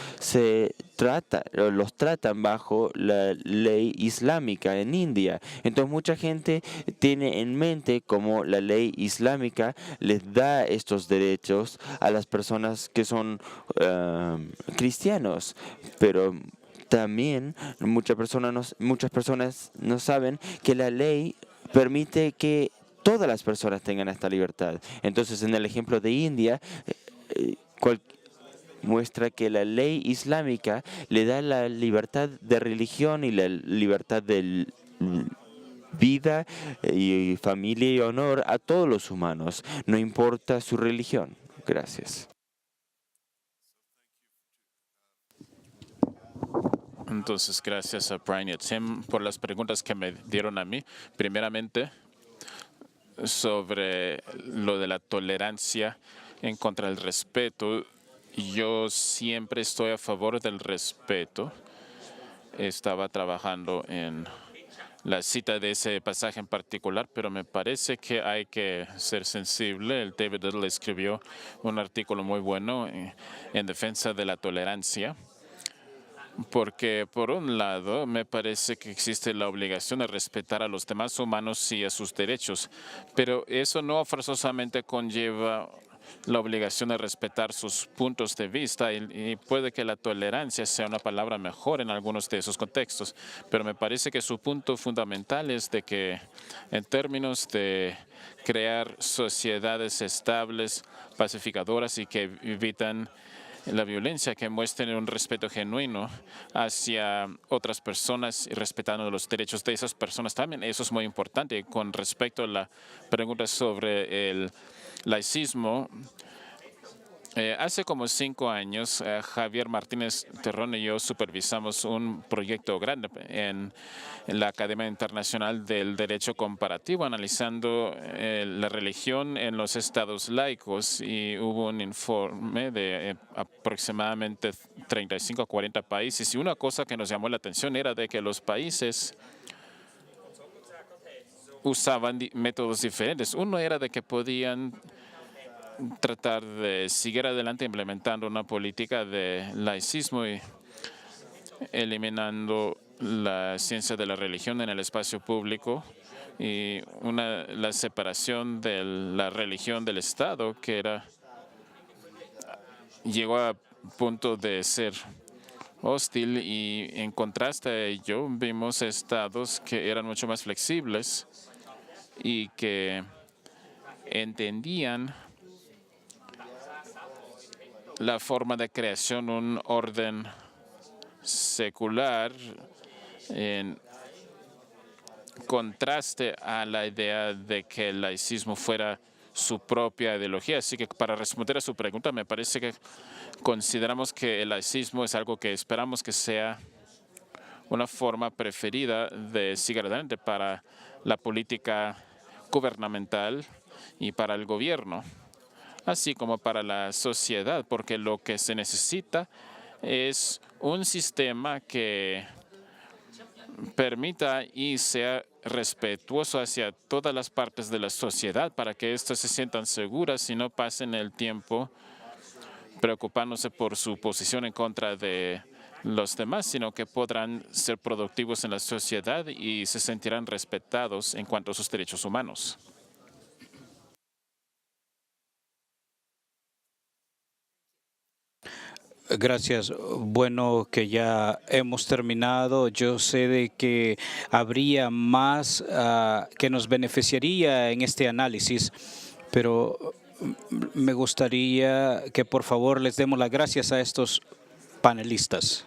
los tratan bajo la ley islámica en India. Entonces mucha gente tiene en mente cómo la ley islámica les da estos derechos a las personas que son cristianos, pero también muchas personas no saben que la ley permite que todas las personas tengan esta libertad. Entonces, en el ejemplo de India, muestra que la ley islámica le da la libertad de religión y la libertad de vida y familia y honor a todos los humanos, no importa su religión. Gracias. entonces gracias a Brian y a Tim por las preguntas que me dieron a mí. Primeramente, sobre lo de la tolerancia en contra del respeto. Yo siempre estoy a favor del respeto. Estaba trabajando en la cita de ese pasaje en particular, pero me parece que hay que ser sensible. El David Little escribió un artículo muy bueno en defensa de la tolerancia, porque por un lado me parece que existe la obligación de respetar a los demás humanos y a sus derechos, pero eso no forzosamente conlleva la obligación de respetar sus puntos de vista, y puede que la tolerancia sea una palabra mejor en algunos de esos contextos, pero me parece que su punto fundamental es de que en términos de crear sociedades estables, pacificadoras y que evitan la violencia, que muestren un respeto genuino hacia otras personas y respetando los derechos de esas personas también. Eso es muy importante. Con respecto a la pregunta sobre el laicismo, hace como 5 años, Javier Martínez Terrón y yo supervisamos un proyecto grande en la Academia Internacional del Derecho Comparativo, analizando la religión en los estados laicos, y hubo un informe de aproximadamente 35 a 40 países, y una cosa que nos llamó la atención era de que los países usaban métodos diferentes. Uno era de que podían tratar de seguir adelante implementando una política de laicismo y eliminando la ciencia de la religión en el espacio público, y la separación de la religión del Estado, que llegó a punto de ser hostil, y en contraste a ello vimos estados que eran mucho más flexibles y que entendían la forma de creación, un orden secular, en contraste a la idea de que el laicismo fuera su propia ideología. Así que para responder a su pregunta, me parece que consideramos que el laicismo es algo que esperamos que sea una forma preferida de seguir adelante para la política gubernamental y para el gobierno, así como para la sociedad, porque lo que se necesita es un sistema que permita y sea respetuoso hacia todas las partes de la sociedad para que éstas se sientan seguras y no pasen el tiempo preocupándose por su posición en contra de los demás, sino que podrán ser productivos en la sociedad y se sentirán respetados en cuanto a sus derechos humanos. Gracias. Bueno, que ya hemos terminado. Yo sé de que habría más que nos beneficiaría en este análisis, pero me gustaría que por favor les demos las gracias a estos panelistas.